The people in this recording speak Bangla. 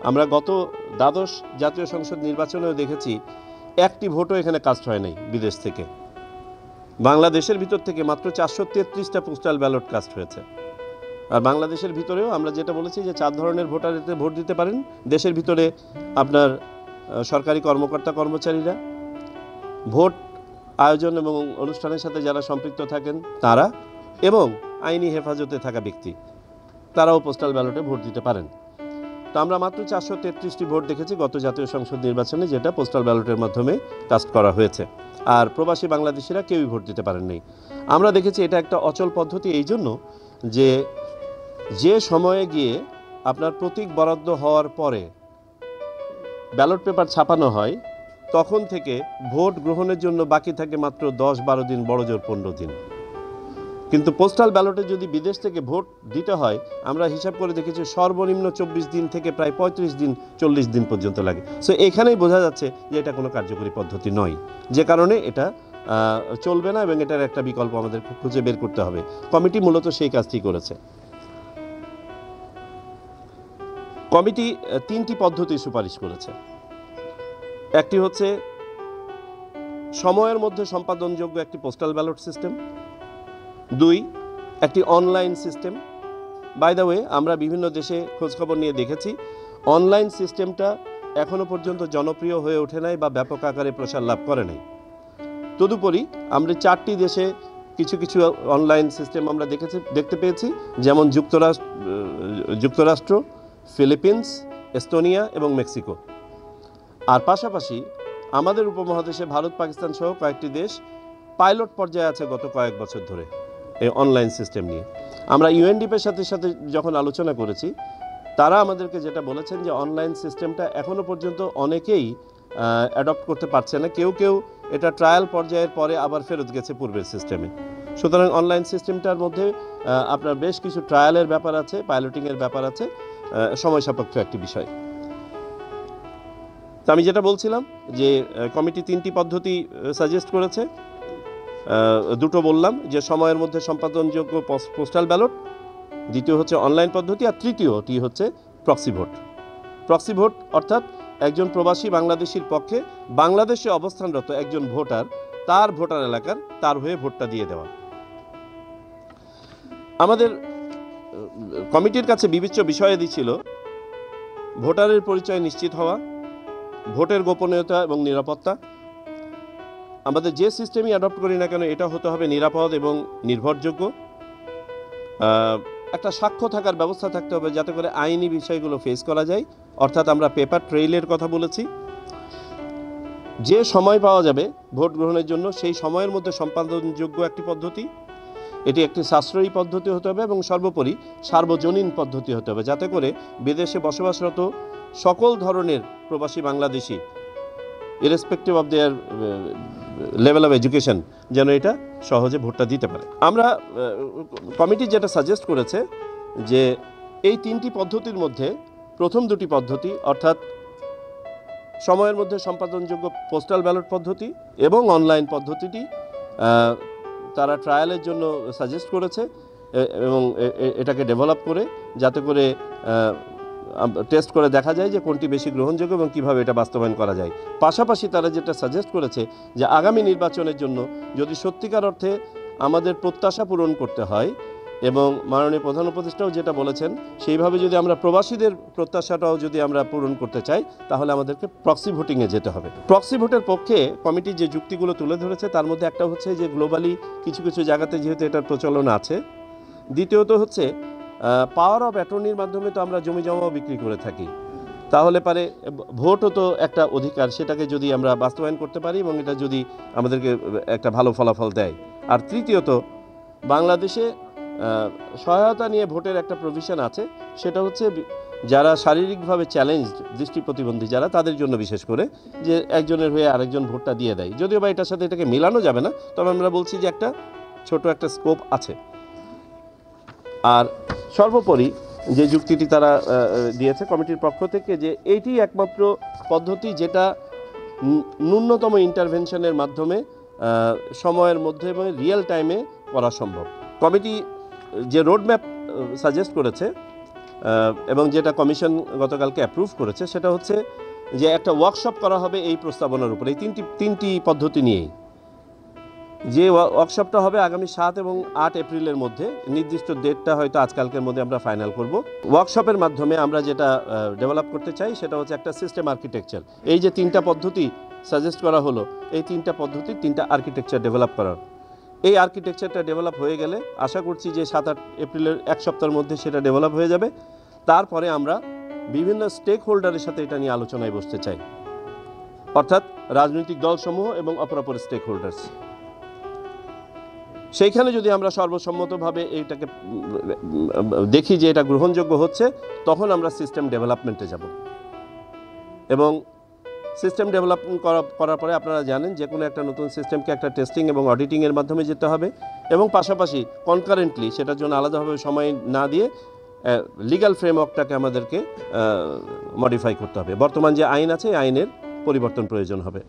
আমরা গত দ্বাদশ জাতীয় সংসদ নির্বাচনেও দেখেছি একটি ভোটও এখানে কাস্ট হয় নাই বিদেশ থেকে। বাংলাদেশের ভিতর থেকে মাত্র 433টা পোস্টাল ব্যালট কাস্ট হয়েছে। আর বাংলাদেশের ভিতরেও আমরা যেটা বলেছি যে 4 ধরনের ভোটার এতে ভোট দিতে পারেন। দেশের ভিতরে আপনার সরকারি কর্মকর্তা কর্মচারীরা, ভোট আয়োজন এবং অনুষ্ঠানের সাথে যারা সম্পৃক্ত থাকেন তারা, এবং আইনি হেফাজতে থাকা ব্যক্তি, তারাও পোস্টাল ব্যালটে ভোট দিতে পারেন। তো আমরা মাত্র 433টি ভোট দেখেছি গত জাতীয় সংসদ নির্বাচনে, যেটা পোস্টাল ব্যালটের মাধ্যমে কাস্ট করা হয়েছে। আর প্রবাসী বাংলাদেশিরা কেউই ভোট দিতে পারেননি। আমরা দেখেছি এটা একটা অচল পদ্ধতি এই জন্য যে সময়ে গিয়ে আপনার প্রতীক বরাদ্দ হওয়ার পরে ব্যালট পেপার ছাপানো হয়, তখন থেকে ভোট গ্রহণের জন্য বাকি থাকে মাত্র 10-12 দিন, বড় জোর 15 দিন। কিন্তু পোস্টাল ব্যালটে যদি বিদেশ থেকে ভোট দিতে হয়, আমরা হিসাব করে দেখেছি সর্বনিম্ন 24 দিন থেকে প্রায় 35 দিন 40 দিন পর্যন্ত লাগে। সো এখানেই বোঝা যাচ্ছে যে এটা কোনো কার্যকরী পদ্ধতি নয়, যে কারণে এটা চলবে না এবং এটার একটা বিকল্প আমাদের খুঁজে বের করতে হবে। কমিটি মূলত সেই কাজটি করেছে। কমিটি 3টি পদ্ধতি সুপারিশ করেছে। একটি হচ্ছে সময়ের মধ্যে সম্পাদনযোগ্য একটি পোস্টাল ব্যালট সিস্টেম। 2, একটি online system. By the way, আমরা বিভিন্ন দেশে খোঁজখবর নিয়ে দেখেছি অনলাইন সিস্টেমটা এখনও পর্যন্ত জনপ্রিয় হয়ে ওঠে নাই বা ব্যাপক আকারে প্রসার লাভ করে নাই। তদুপরি আমরা 4টি দেশে কিছু কিছু অনলাইন সিস্টেম আমরা দেখতে পেয়েছি, যেমন যুক্তরাষ্ট্র, ফিলিপিন্স, এস্তোনিয়া এবং মেক্সিকো। আর পাশাপাশি আমাদের উপমহাদেশে ভারত, পাকিস্তান সহ কয়েকটি দেশ পাইলট পর্যায়ে আছে গত কয়েক বছর ধরে এই অনলাইন সিস্টেম নিয়ে। আমরা ইউএনডিপির সাথে যখন আলোচনা করেছি, তারা আমাদেরকে যেটা বলেছেন যে অনলাইন সিস্টেমটা এখনও পর্যন্ত অনেকেই অ্যাডপ্ট করতে পারছে না। কেউ এটা ট্রায়াল পর্যায়ের পরে আবার ফেরত গেছে পূর্বের সিস্টেমে। সুতরাং অনলাইন সিস্টেমটার মধ্যে আপনার বেশ কিছু ট্রায়ালের ব্যাপার আছে, পাইলটিংয়ের ব্যাপার আছে, সময় সাপেক্ষ একটি বিষয়। তো আমি যেটা বলছিলাম যে কমিটি 3টি পদ্ধতি সাজেস্ট করেছে। 2টো বললাম যে সময়ের মধ্যে সম্পাদনযোগ্য পোস্টাল ব্যালট, দ্বিতীয় হচ্ছে অনলাইন পদ্ধতি, আর তৃতীয়টি হচ্ছে প্রক্সি ভোট। প্রক্সি ভোট অর্থাৎ একজন প্রবাসী বাংলাদেশির পক্ষে বাংলাদেশে অবস্থানরত একজন ভোটার তার ভোটার এলাকার তার হয়ে ভোটটা দিয়ে দেওয়া। আমাদের কমিটির কাছে বিবেচ্য বিষয়াদি ছিল ভোটারের পরিচয় নিশ্চিত হওয়া, ভোটের গোপনীয়তা এবং নিরাপত্তা। আমাদের যে সিস্টেমই অ্যাডপ্ট করি না কেন, এটা হতে হবে নিরাপদ এবং নির্ভরযোগ্য। একটা সাক্ষ্য থাকার ব্যবস্থা থাকতে হবে যাতে করে আইনি বিষয়গুলো ফেস করা যায়, অর্থাৎ আমরা পেপার ট্রেইলের কথা বলেছি। যে সময় পাওয়া যাবে ভোট গ্রহণের জন্য, সেই সময়ের মধ্যে সম্পাদনযোগ্য একটি পদ্ধতি। এটি একটি সাশ্রয়ী পদ্ধতি হতে হবে এবং সর্বোপরি সার্বজনীন পদ্ধতি হতে হবে, যাতে করে বিদেশে বসবাসরত সকল ধরনের প্রবাসী Bangladeshi, irrespective of their level of education, যেন এটা সহজে ভোটটা দিতে পারে। আমরা কমিটি যেটা সাজেস্ট করেছে যে এই 3টি পদ্ধতির মধ্যে প্রথম 2টি পদ্ধতি, অর্থাৎ সময়ের মধ্যে সম্পাদনযোগ্য পোস্টাল ব্যালট পদ্ধতি এবং অনলাইন পদ্ধতিটি তারা ট্রায়ালের জন্য সাজেস্ট করেছে এবং এটাকে ডেভেলপ করে যাতে করে টেস্ট করে দেখা যায় যে কোনটি বেশি গ্রহণযোগ্য এবং কীভাবে এটা বাস্তবায়ন করা যায়। পাশাপাশি তারা যেটা সাজেস্ট করেছে যে আগামী নির্বাচনের জন্য যদি সত্যিকার অর্থে আমাদের প্রত্যাশা পূরণ করতে হয়, এবং মাননীয় প্রধান উপদেষ্টাও যেটা বলেছেন সেইভাবে যদি আমরা প্রবাসীদের প্রত্যাশাটাও যদি আমরা পূরণ করতে চাই, তাহলে আমাদেরকে প্রক্সি ভোটিংয়ে যেতে হবে। প্রক্সি ভোটের পক্ষে কমিটি যে যুক্তিগুলো তুলে ধরেছে তার মধ্যে একটা হচ্ছে যে গ্লোবালি কিছু কিছু জায়গাতে যেহেতু এটার প্রচলন আছে। দ্বিতীয়ত হচ্ছে পাওয়ার অফ অ্যাটর্নির মাধ্যমে তো আমরা জমি জমাও বিক্রি করে থাকি, তাহলে পারে ভোটও তো একটা অধিকার, সেটাকে যদি আমরা বাস্তবায়ন করতে পারি এবং এটা যদি আমাদেরকে একটা ভালো ফলাফল দেয়। আর তৃতীয়ত বাংলাদেশে সহায়তা নিয়ে ভোটের একটা প্রভিশন আছে, সেটা হচ্ছে যারা শারীরিকভাবে চ্যালেঞ্জড, দৃষ্টি প্রতিবন্ধী যারা, তাদের জন্য বিশেষ করে, যে একজনের হয়ে আরেকজন ভোটটা দিয়ে দেয়। যদিও বা এটার সাথে এটাকে মেলানো যাবে না, তবে আমরা বলছি যে একটা ছোট একটা স্কোপ আছে। আর সর্বোপরি যে যুক্তিটি তারা দিয়েছে কমিটির পক্ষ থেকে, যে এইটি একমাত্র পদ্ধতি যেটা ন্যূনতম ইন্টারভেনশনের মাধ্যমে সময়ের মধ্যে এবং রিয়েল টাইমে করা সম্ভব। কমিটি যে রোডম্যাপ সাজেস্ট করেছে এবং যেটা কমিশন গতকালকে অ্যাপ্রুভ করেছে সেটা হচ্ছে যে একটা ওয়ার্কশপ করা হবে এই প্রস্তাবনার উপরে, এই তিনটি পদ্ধতি নিয়েই। যে ওয়ার্কশপটা হবে আগামী 7 এবং 8 এপ্রিলের মধ্যে, নির্দিষ্ট ডেটটা হয়তো আজকালকের মধ্যে আমরা ফাইনাল করব। ওয়ার্কশপের মাধ্যমে আমরা যেটা ডেভেলপ করতে চাই সেটা হচ্ছে একটা সিস্টেম আর্কিটেকচার। এই যে 3টা পদ্ধতি সাজেস্ট করা হলো, এই 3টা পদ্ধতি 3টা আর্কিটেকচার ডেভেলপ করার। এই আর্কিটেকচারটা ডেভেলপ হয়ে গেলে আশা করছি যে 7-8 এপ্রিলের এক সপ্তাহের মধ্যে সেটা ডেভেলপ হয়ে যাবে। তারপরে আমরা বিভিন্ন স্টেক হোল্ডারের সাথে এটা নিয়ে আলোচনায় বসতে চাই, অর্থাৎ রাজনৈতিক দলসমূহ এবং অপরাপর স্টেক হোল্ডার্স। সেইখানে যদি আমরা সর্বসম্মতভাবে এইটাকে দেখি যে এটা গ্রহণযোগ্য হচ্ছে, তখন আমরা সিস্টেম ডেভেলপমেন্টে যাব। এবং সিস্টেম ডেভেলপমেন্ট করার পরে আপনারা জানেন যে কোনো একটা নতুন সিস্টেমকে একটা টেস্টিং এবং অডিটিংয়ের মাধ্যমে যেতে হবে, এবং পাশাপাশি কনকারেন্টলি সেটার জন্য আলাদাভাবে সময় না দিয়ে লিগ্যাল ফ্রেমওয়ার্কটাকে আমাদেরকে মডিফাই করতে হবে। বর্তমান যে আইন আছে, আইনের পরিবর্তন প্রয়োজন হবে।